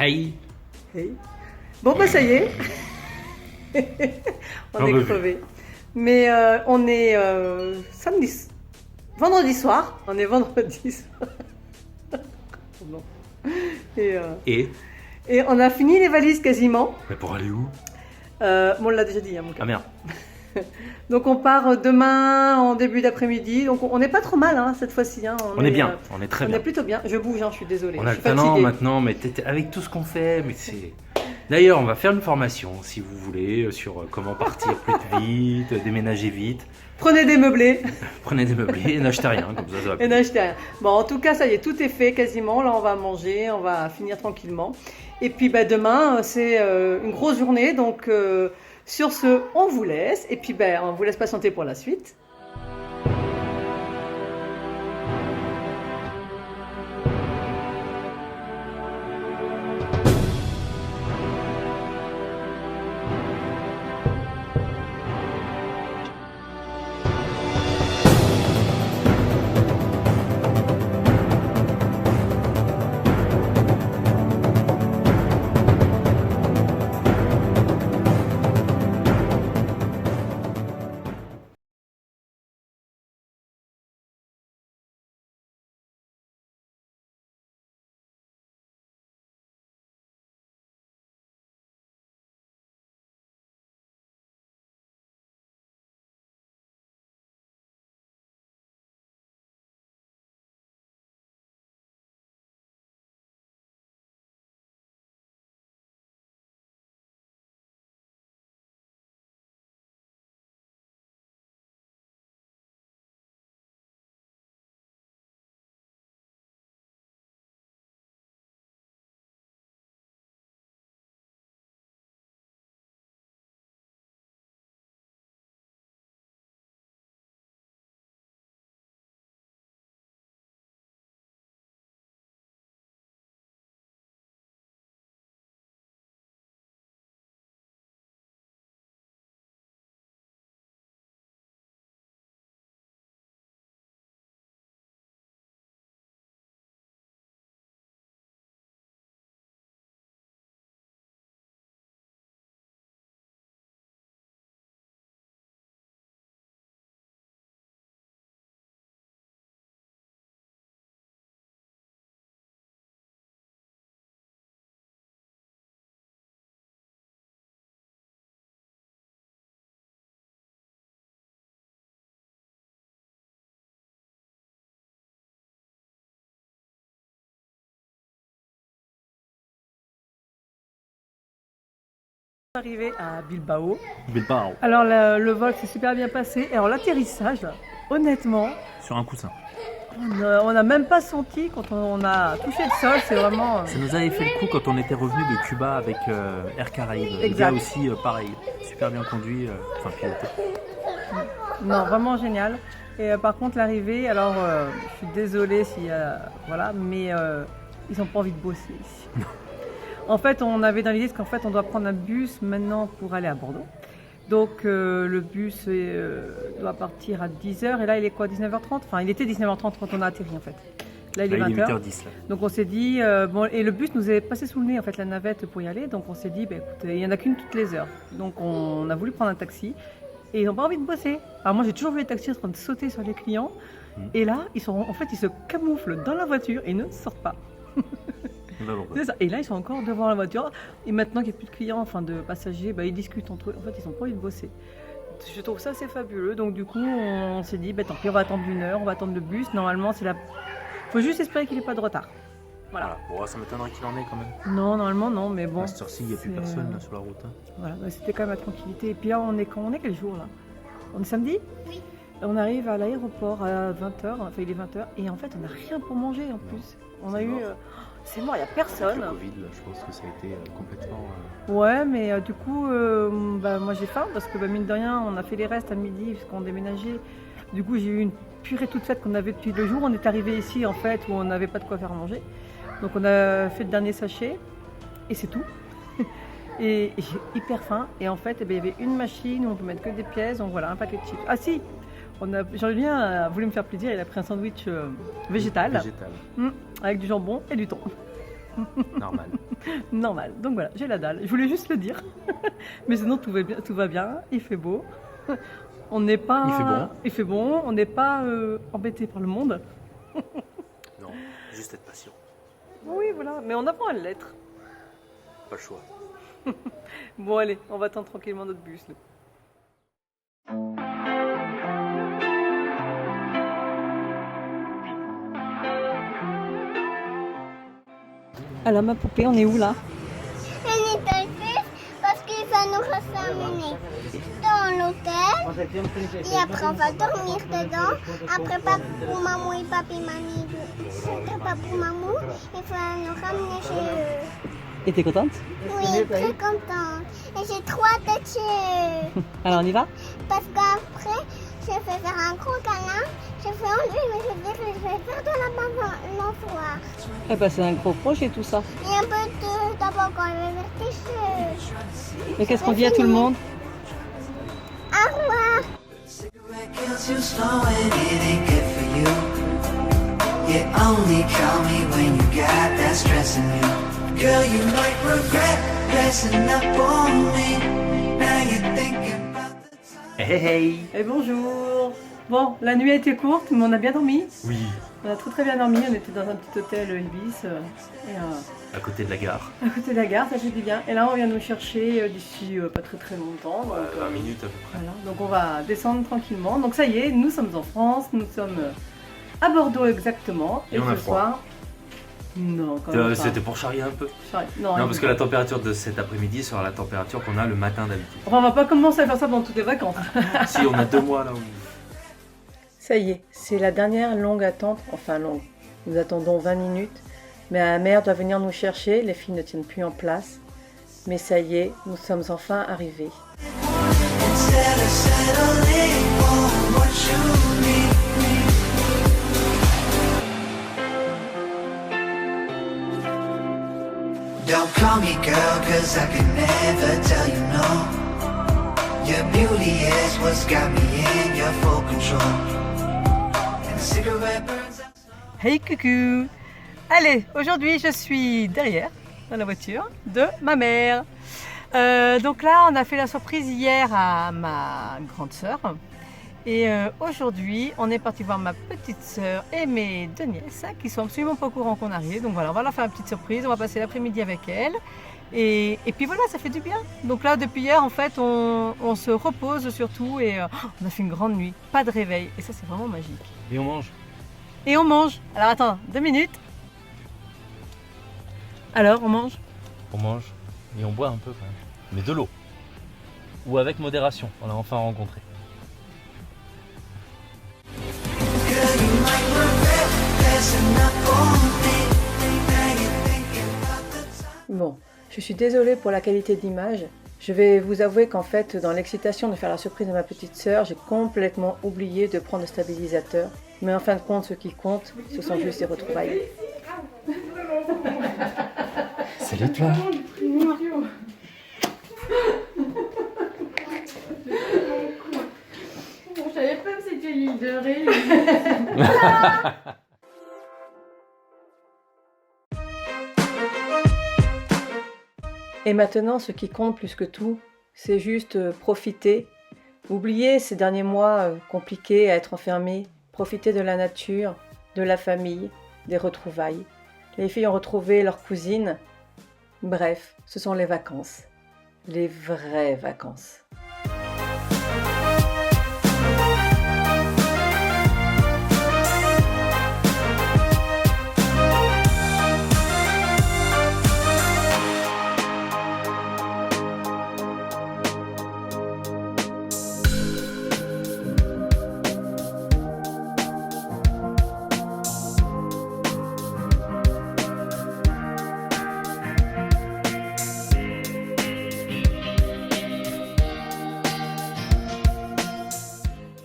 Aïe. Hey. Bon, bah ça y est. On J'en est veux crevés. Mais on est vendredi soir. On est vendredi soir. Pardon. Et, euh, Et et on a fini les valises quasiment. Mais pour aller où? Bon, on l'a déjà dit, hein, mon gars. Ah merde. Donc on part demain en début d'après-midi. Donc on n'est pas trop mal hein, cette fois-ci. Hein. On est bien, on est très On bien. est plutôt bien. Je bouge, hein, je suis désolée. On Je a suis le talent fatiguée. maintenant, mais avec tout ce qu'on fait, mais c'est... D'ailleurs, on va faire une formation, si vous voulez, sur comment partir plus vite, déménager vite. Prenez des meublés Prenez des meublés et n'achetez rien, comme ça va et plus. n'achetez rien. Bon, en tout cas, ça y est, tout est fait quasiment. Là, on va manger, on va finir tranquillement. Et puis bah, demain, c'est une grosse journée. Donc sur ce, on vous laisse. Et puis ben, on vous laisse patienter pour la suite. Arrivé à Bilbao. Bilbao. Alors le vol s'est super bien passé. Et alors l'atterrissage, honnêtement, Sur un coussin. on n'a même pas senti quand on a touché le sol. C'est vraiment. Ça nous avait fait le coup quand on était revenu de Cuba avec Air Caraïbes. Le Exact. gars aussi, pareil, super bien conduit, enfin piloté. Non, vraiment génial. Et par contre, l'arrivée, alors je suis désolée s'il y a. Voilà, mais ils n'ont pas envie de bosser ici. En fait, on avait dans l'idée qu'en fait, on doit prendre un bus maintenant pour aller à Bordeaux. Donc, le bus doit partir à 10h. Et là, il est quoi, 19h30? Enfin, il était 19h30 quand on a atterri, en fait. Là, il est Là, il est 20h. 8h10 là. Donc, on s'est dit. Bon, et le bus nous est passé sous le nez, en fait, la navette pour y aller. Donc, on s'est dit, bah, écoute, il n'y en a qu'une toutes les heures. Donc, on a voulu prendre un taxi. Et ils n'ont pas envie de bosser. Alors, moi, j'ai toujours vu les taxis en train de sauter sur les clients. Et là, ils se camouflent dans la voiture et ne sortent pas. Bah, bon, C'est ça. Et là, ils sont encore devant la voiture. Et maintenant qu'il n'y a plus de clients, enfin de passagers, bah, ils discutent entre eux. En fait, ils n'ont pas envie de bosser. Je trouve ça assez fabuleux. Donc, du coup, on s'est dit, bah, tant pis, on va attendre 1 heure, on va attendre le bus. Normalement, c'est la. Faut juste espérer qu'il n'ait pas de retard. Voilà. Bon, ça m'étonnerait qu'il en ait quand même. Non, normalement, non, mais bon. À cette heure-ci, il n'y a plus c'est, personne là, sur la route. Hein. Voilà, bah, c'était quand même la tranquillité. Et puis là, on est quel jour là? On est samedi? Oui. On arrive à l'aéroport à 20h, enfin il est 20h, et en fait on n'a rien pour manger en plus. On a c'est eu. mort. C'est mort, il n'y a Avec personne. le Covid, là, je pense que ça a été complètement. Ouais, mais du coup, bah, moi j'ai faim parce que bah, mine de rien, on a fait les restes à midi puisqu'on déménageait. Du coup, j'ai eu une purée toute faite qu'on avait depuis le jour où on est arrivé ici en fait, où on n'avait pas de quoi faire manger. Donc on a fait le dernier sachet et c'est tout. Et j'ai hyper faim. Et en fait, eh ben, il y avait une machine où on peut mettre que des pièces. Donc voilà, un paquet de chips. Ah si, Jean-Julien a voulu me faire plaisir. Il a pris un sandwich végétal Végétal. avec du jambon et du thon. Normal. Normal. Donc voilà, j'ai la dalle. Je voulais juste le dire. Mais sinon, tout va bien. Il fait beau. On n'est pas... Il fait bon. Il fait bon. On n'est pas embêté par le monde. Non, juste être patient. Oui, voilà. Mais on apprend à l'être. Pas le choix. Bon, allez, on va attendre tranquillement notre bus, nous. Alors, ma poupée, on est où là? On est dans le bus parce qu'il va nous ramener dans l'hôtel et après on va dormir dedans. Après papou, maman et papi mamie, papou, maman, il va nous ramener chez eux. Et t'es contente? Oui, très contente. Et j'ai trop hâte chez eux. Alors, on y va? Parce qu'après, je vais faire un gros câlin. Je vais enlever, mais je vais faire de la balançoire. Eh ben, c'est un gros projet tout ça. Et un peu de d'abord quand je vais faire tes cheveux. Mais qu'est-ce qu'on dit à tout le monde? Au revoir. Cigarette kills you slow and it ain't good for you. You only call me when you got that stress in you. Girl, you might regret dressing up on me. Now you're thinking about the time. Hey hey. Et bonjour. Bon, la nuit a été courte, mais on a bien dormi. Oui, On a très bien dormi. On était dans un petit hôtel Ibis. à côté de la gare. À côté de la gare, ça fait du bien. Et là, on vient nous chercher d'ici pas très longtemps. Donc, 20 minutes à peu près. voilà. Donc, on va descendre tranquillement. Donc, ça y est, nous sommes en France. Nous sommes à Bordeaux exactement. Et on a ce froid. soir. Non, quand même pas. C'était pour charrier un peu. Non, Non, parce que la température de cet après-midi sera la température qu'on a le matin d'habitude. Enfin, on va pas commencer à faire ça pendant toutes les vacances. Si, on a 2 mois là où... Ça y est, c'est la dernière longue attente. Enfin, longue. Nous attendons 20 minutes. Mais la mère doit venir nous chercher. Les filles ne tiennent plus en place. Mais ça y est, nous sommes enfin arrivés. Instead of settling on what you need. Don't call me girl, cause I can never tell you no. Your beauty is what's got me in your full control. And the cigarette burns out. Hey coucou. Allez, aujourd'hui je suis derrière, dans la voiture, de ma mère. Donc là, on a fait la surprise hier à ma grande sœur. Et aujourd'hui, on est parti voir ma petite sœur et mes 2 nièces qui sont absolument pas au courant qu'on arrive. Donc voilà, on va leur faire une petite surprise, on va passer l'après-midi avec elles. Et puis voilà, ça fait du bien. Donc là, depuis hier, en fait, on se repose surtout et on a fait une grande nuit, pas de réveil. Et ça, c'est vraiment magique. Et on mange. Et on mange. Alors attends, 2 minutes. Alors, on mange? On mange et on boit un peu quand même. Mais de l'eau. Ou avec modération, on l'a enfin rencontré. Girl, you might regret dressing up on me. Now you're thinking about the time. Bon, je suis désolée pour la qualité d'image. Je vais vous avouer qu'en fait, dans l'excitation de faire la surprise de ma petite sœur, j'ai complètement oublié de prendre le stabilisateur. Mais en fin de compte, ce qui compte, ce sont juste les retrouvailles. Salut toi. Je savais pas que c'était l'île de Ré. Et maintenant, ce qui compte plus que tout, c'est juste profiter. Oublier ces derniers mois compliqués à être enfermés. Profiter de la nature, de la famille, des retrouvailles. Les filles ont retrouvé leurs cousines. Bref, ce sont les vacances. Les vraies vacances.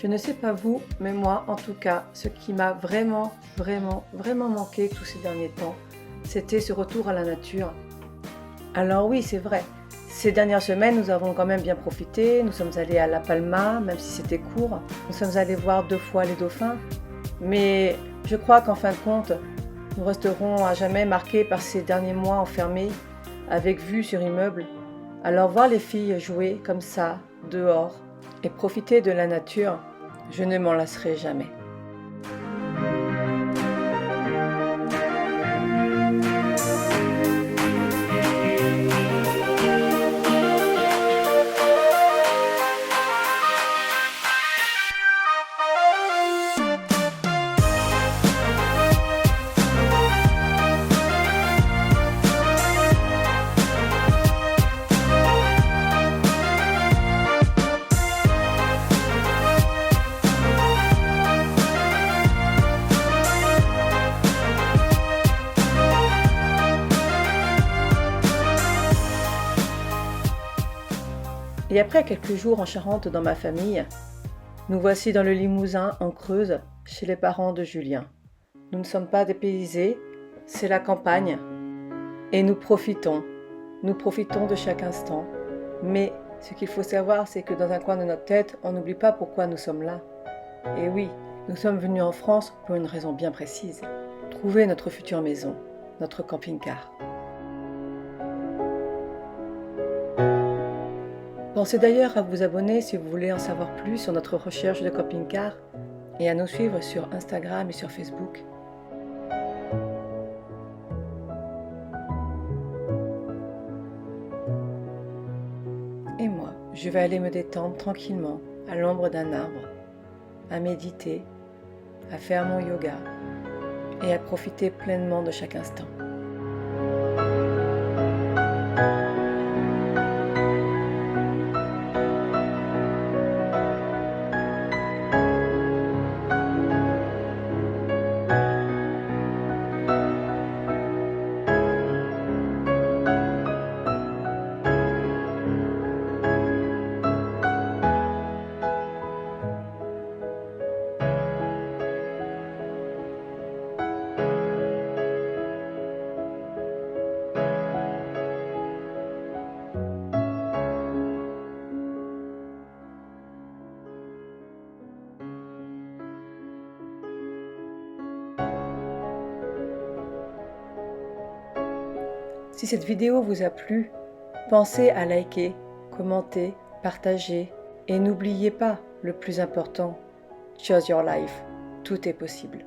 Je ne sais pas vous, mais moi, en tout cas, ce qui m'a vraiment manqué tous ces derniers temps, c'était ce retour à la nature. Alors oui, c'est vrai, ces dernières semaines, nous avons quand même bien profité. Nous sommes allés à La Palma, même si c'était court. Nous sommes allés voir 2 fois les dauphins. Mais je crois qu'en fin de compte, nous resterons à jamais marqués par ces derniers mois enfermés, avec vue sur immeuble. Alors voir les filles jouer comme ça, dehors, et profiter de la nature, je ne m'en lasserai jamais. Et après quelques jours en Charente dans ma famille, nous voici dans le Limousin, en Creuse, chez les parents de Julien. Nous ne sommes pas dépaysés, c'est la campagne. Et nous profitons de chaque instant. Mais ce qu'il faut savoir, c'est que dans un coin de notre tête, on n'oublie pas pourquoi nous sommes là. Et oui, nous sommes venus en France pour une raison bien précise. Trouver notre future maison, notre camping-car. Pensez d'ailleurs à vous abonner si vous voulez en savoir plus sur notre recherche de camping-car et à nous suivre sur Instagram et sur Facebook. Et moi, je vais aller me détendre tranquillement à l'ombre d'un arbre, à méditer, à faire mon yoga et à profiter pleinement de chaque instant. Si cette vidéo vous a plu, pensez à liker, commenter, partager et n'oubliez pas le plus important, choose your life, tout est possible.